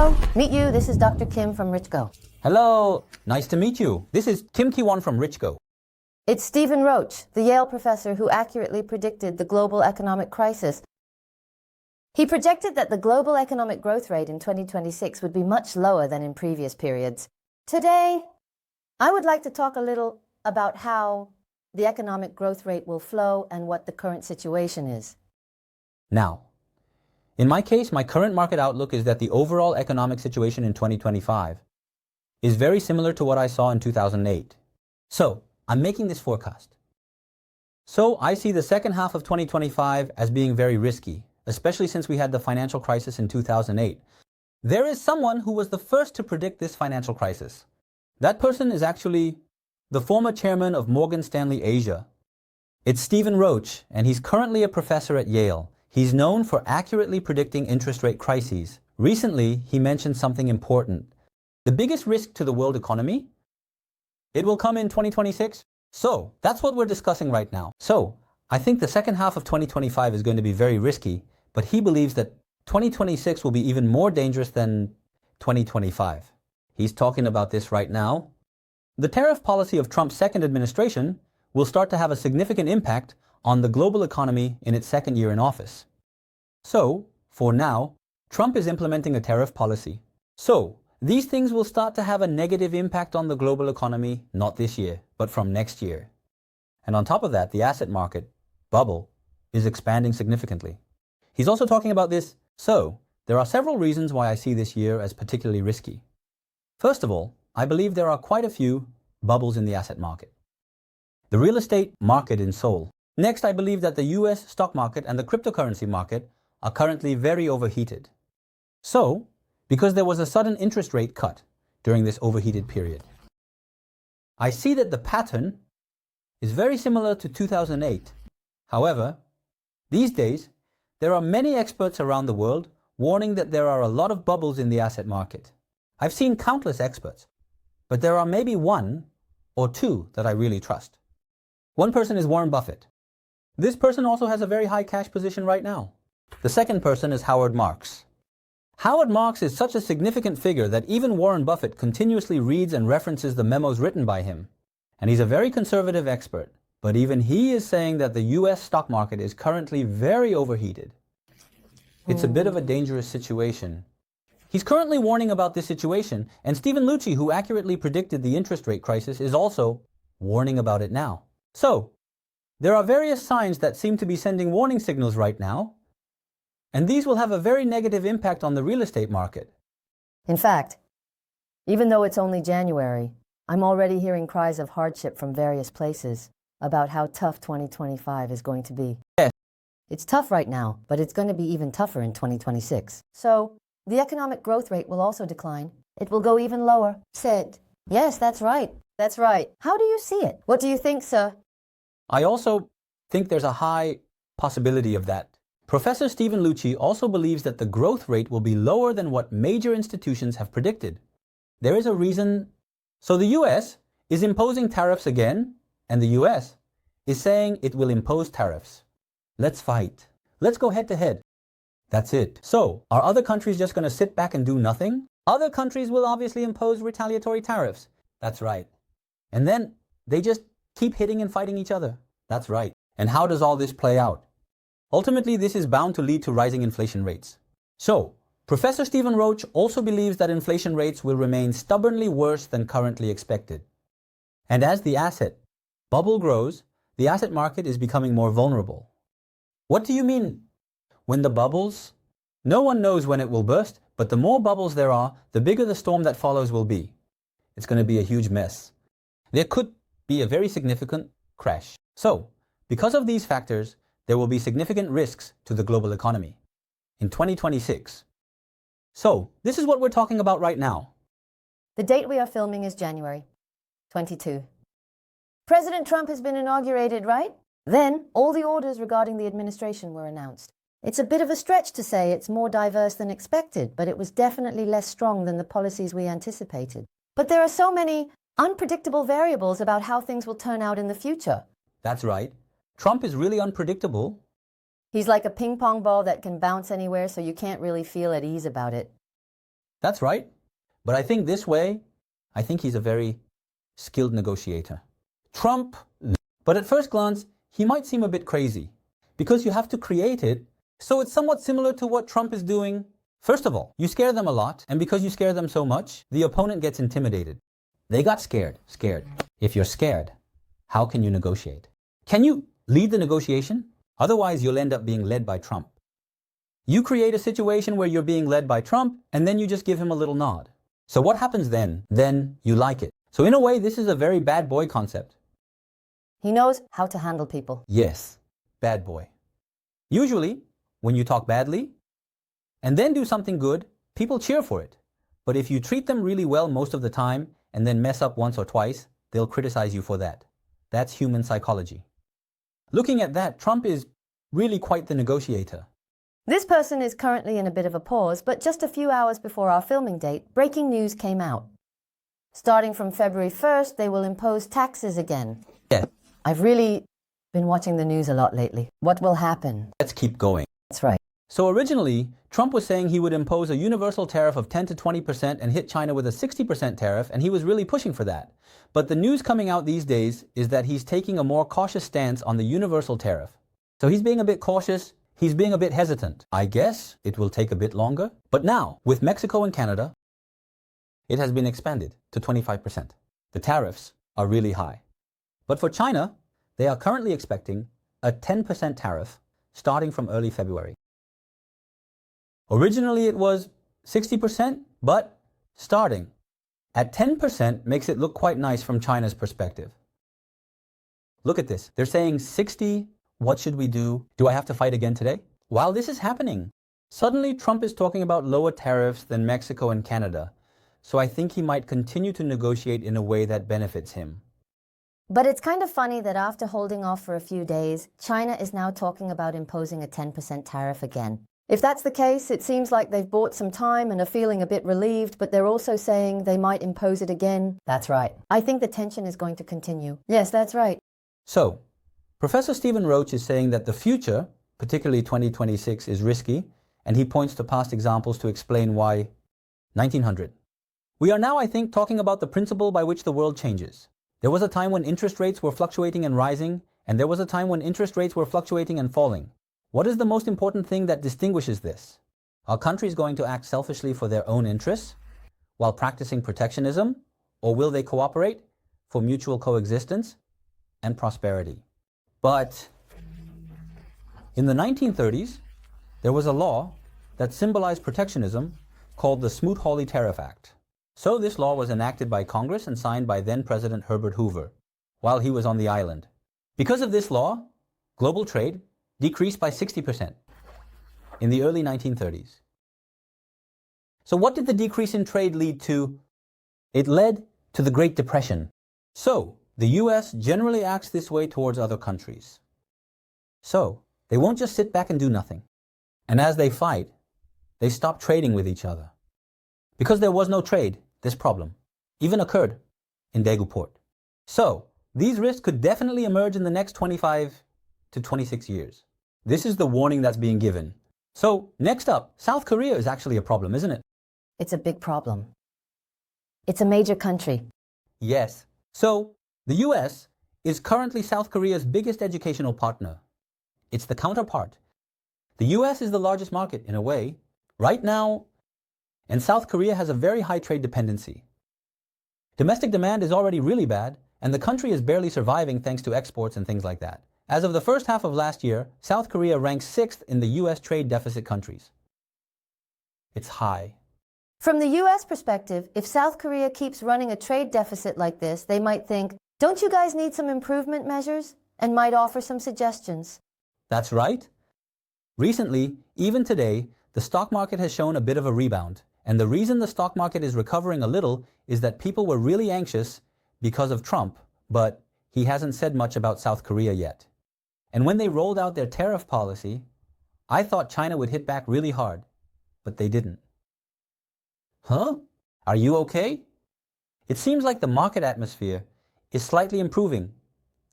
Hello, meet you. This is Dr. Kim from Richgo. Hello, nice to meet you. This is Kim Ki-won from Richgo. It's Stephen Roach, the Yale professor who accurately predicted the global economic crisis. He projected that the global economic growth rate in 2026 would be much lower than in previous periods. Today, I would like to talk a little about how the economic growth rate will flow and what the current situation is. Now, in my case, my current market outlook is that the overall economic situation in 2025 is very similar to what I saw in 2008. So, I'm making this forecast. So, I see the second half of 2025 as being very risky, especially since we had the financial crisis in 2008. There is someone who was the first to predict this financial crisis. That person is actually the former chairman of Morgan Stanley Asia. It's Stephen Roach, and he's currently a professor at Yale. He's known for accurately predicting interest rate crises. Recently, he mentioned something important. The biggest risk to the world economy? It will come in 2026. So, that's what we're discussing right now. So, I think the second half of 2025 is going to be very risky, but he believes that 2026 will be even more dangerous than 2025. He's talking about this right now. The tariff policy of Trump's second administration will start to have a significant impact on the global economy in its second year in office. So, for now, Trump is implementing a tariff policy. So, these things will start to have a negative impact on the global economy, not this year, but from next year. And on top of that, the asset market bubble is expanding significantly. He's also talking about this. So, there are several reasons why I see this year as particularly risky. First of all, I believe there are quite a few bubbles in the asset market. The real estate market in Seoul. Next, I believe that the US stock market and the cryptocurrency market are currently very overheated. So, because there was a sudden interest rate cut during this overheated period, I see that the pattern is very similar to 2008. However, these days, there are many experts around the world warning that there are a lot of bubbles in the asset market. I've seen countless experts, but there are maybe one or two that I really trust. One person is Warren Buffett. This person also has a very high cash position right now. The second person is Howard Marks. Howard Marks is such a significant figure that even Warren Buffett continuously reads and references the memos written by him. And he's a very conservative expert, but even he is saying that the US stock market is currently very overheated. It's a bit of a dangerous situation. He's currently warning about this situation, and Stephen Lucci, who accurately predicted the interest rate crisis, is also warning about it now. So, there are various signs that seem to be sending warning signals right now, and these will have a very negative impact on the real estate market. In fact, even though it's only January, I'm already hearing cries of hardship from various places about how tough 2025 is going to be. Yes. It's tough right now, but it's going to be even tougher in 2026. So, the economic growth rate will also decline. It will go even lower. Said. Yes, that's right. That's right. How do you see it? What do you think, sir? I also think there's a high possibility of that. Professor Stephen Lucci also believes that the growth rate will be lower than what major institutions have predicted. There is a reason. So the US is imposing tariffs again, and the US is saying it will impose tariffs. Let's fight. Let's go head to head. That's it. So, are other countries just going to sit back and do nothing? Other countries will obviously impose retaliatory tariffs. That's right. And then they just keep hitting and fighting each other. That's right. And how does all this play out? Ultimately, this is bound to lead to rising inflation rates. So, Professor Stephen Roach also believes that inflation rates will remain stubbornly worse than currently expected. And as the asset bubble grows, the asset market is becoming more vulnerable. What do you mean? When the bubbles? No one knows when it will burst, but the more bubbles there are, the bigger the storm that follows will be. It's going to be a huge mess. There could be a very significant crash. So, because of these factors, there will be significant risks to the global economy in 2026. So, this is what we're talking about right now. The date we are filming is January 22. President Trump has been inaugurated, right? Then, all the orders regarding the administration were announced. It's a bit of a stretch to say it's more diverse than expected, but it was definitely less strong than the policies we anticipated. But there are so many unpredictable variables about how things will turn out in the future. That's right. Trump is really unpredictable. He's like a ping pong ball that can bounce anywhere, so you can't really feel at ease about it. That's right. But I think this way, I think he's a very skilled negotiator. Trump, but at first glance, he might seem a bit crazy because you have to create it. So it's somewhat similar to what Trump is doing. First of all, you scare them a lot, and because you scare them so much, the opponent gets intimidated. They got scared. If you're scared, how can you negotiate? Can you lead the negotiation? Otherwise, you'll end up being led by Trump. You create a situation where you're being led by Trump, and then you just give him a little nod. So what happens then? Then you like it. So in a way, this is a very bad boy concept. He knows how to handle people. Yes, bad boy. Usually, when you talk badly and then do something good, people cheer for it. But if you treat them really well most of the time and then mess up once or twice, they'll criticize you for that. That's human psychology. Looking at that, Trump is really quite the negotiator. This person is currently in a bit of a pause, but just a few hours before our filming date, breaking news came out. Starting from February 1st, they will impose taxes again. Yeah. I've really been watching the news a lot lately. What will happen? Let's keep going. That's right. So originally, Trump was saying he would impose a universal tariff of 10 to 20% and hit China with a 60% tariff, and he was really pushing for that. But the news coming out these days is that he's taking a more cautious stance on the universal tariff. So he's being a bit cautious, he's being a bit hesitant. I guess it will take a bit longer. But now, with Mexico and Canada, it has been expanded to 25%. The tariffs are really high. But for China, they are currently expecting a 10% tariff starting from early February. Originally it was 60%, but starting at 10% makes it look quite nice from China's perspective. Look at this. They're saying 60, what should we do? Do I have to fight again today? While this is happening, suddenly Trump is talking about lower tariffs than Mexico and Canada. So I think he might continue to negotiate in a way that benefits him. But it's kind of funny that after holding off for a few days, China is now talking about imposing a 10% tariff again. If that's the case, it seems like they've bought some time and are feeling a bit relieved, but they're also saying they might impose it again. That's right. I think the tension is going to continue. Yes, that's right. So, Professor Stephen Roach is saying that the future, particularly 2026, is risky, and he points to past examples to explain why. 1900. We are now, I think, talking about the principle by which the world changes. There was a time when interest rates were fluctuating and rising, and there was a time when interest rates were fluctuating and falling. What is the most important thing that distinguishes this? Are countries going to act selfishly for their own interests while practicing protectionism, or will they cooperate for mutual coexistence and prosperity? But in the 1930s, there was a law that symbolized protectionism called the Smoot-Hawley Tariff Act. So this law was enacted by Congress and signed by then-President Herbert Hoover while he was on the island. Because of this law, global trade decreased by 60% in the early 1930s. So what did the decrease in trade lead to? It led to the Great Depression. So the US generally acts this way towards other countries. So they won't just sit back and do nothing. And as they fight, they stop trading with each other. Because there was no trade, this problem even occurred in Daegu port. So these risks could definitely emerge in the next 25 to 26 years. This is the warning that's being given. So next up, South Korea is actually a problem, isn't it? It's a big problem. It's a major country. Yes. So the US is currently South Korea's biggest educational partner. It's the counterpart. The US is the largest market in a way right now, and South Korea has a very high trade dependency. Domestic demand is already really bad, and the country is barely surviving thanks to exports and things like that. As of the first half of last year, South Korea ranks 6th in the US trade deficit countries. It's high. From the US perspective, if South Korea keeps running a trade deficit like this, they might think, don't you guys need some improvement measures? And might offer some suggestions. That's right. Recently, even today, the stock market has shown a bit of a rebound. And the reason the stock market is recovering a little is that people were really anxious because of Trump, but he hasn't said much about South Korea yet. And when they rolled out their tariff policy, I thought China would hit back really hard, but they didn't. Huh? Are you okay? It seems like the market atmosphere is slightly improving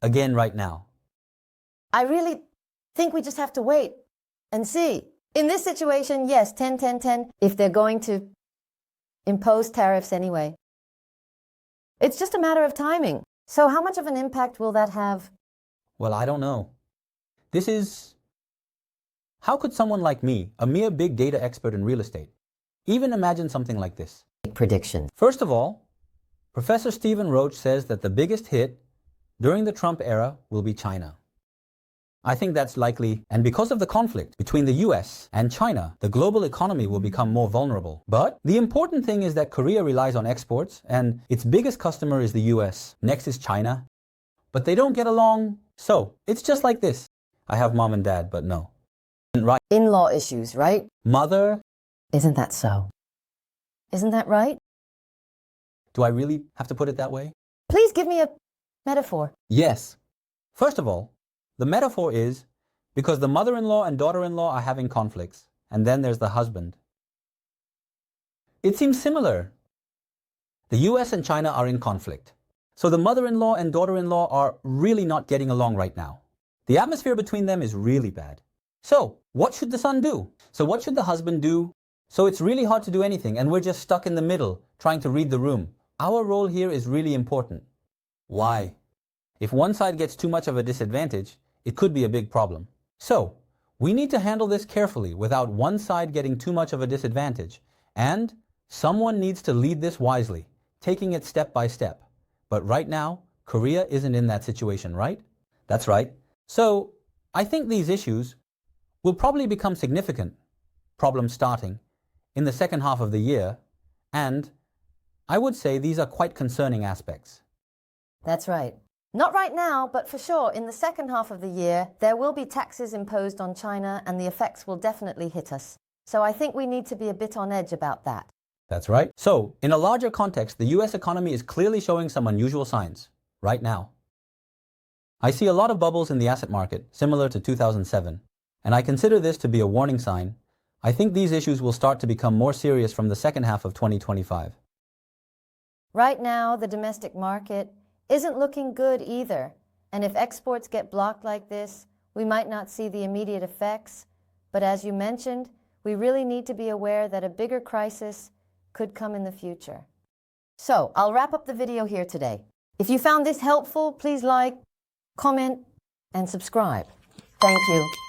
again right now. I really think we just have to wait and see. In this situation, yes, 10, 10, 10. If they're going to impose tariffs anyway. It's just a matter of timing. So how much of an impact will that have? Well, I don't know. How could someone like me, a mere big data expert in real estate, even imagine something like this? Prediction. First of all, Professor Stephen Roach says that the biggest hit during the Trump era will be China. I think that's likely, and because of the conflict between the US and China, the global economy will become more vulnerable. But the important thing is that Korea relies on exports, and its biggest customer is the US. Next is China. But they don't get along, so it's just like this. I have mom and dad, but no. Right. In-law issues, right? Mother. Isn't that so? Isn't that right? Do I really have to put it that way? Please give me a metaphor. Yes. First of all, the metaphor is because the mother-in-law and daughter-in-law are having conflicts, and then there's the husband. It seems similar. The US and China are in conflict. So the mother-in-law and daughter-in-law are really not getting along right now. The atmosphere between them is really bad. So, what should the son do? So what should the husband do? So it's really hard to do anything, and we're just stuck in the middle, trying to read the room. Our role here is really important. Why? If one side gets too much of a disadvantage, it could be a big problem. So, we need to handle this carefully without one side getting too much of a disadvantage. And someone needs to lead this wisely, taking it step by step. But right now, Korea isn't in that situation, right? That's right. So, I think these issues will probably become significant, problems starting, in the second half of the year, and I would say these are quite concerning aspects. That's right. Not right now, but for sure, in the second half of the year, there will be taxes imposed on China and the effects will definitely hit us. So I think we need to be a bit on edge about that. That's right. So, in a larger context, the US economy is clearly showing some unusual signs, right now. I see a lot of bubbles in the asset market, similar to 2007, and I consider this to be a warning sign. I think these issues will start to become more serious from the second half of 2025. Right now, the domestic market isn't looking good either. And if exports get blocked like this, we might not see the immediate effects. But as you mentioned, we really need to be aware that a bigger crisis could come in the future. So, I'll wrap up the video here today. If you found this helpful, please like, comment, and subscribe. Thank you.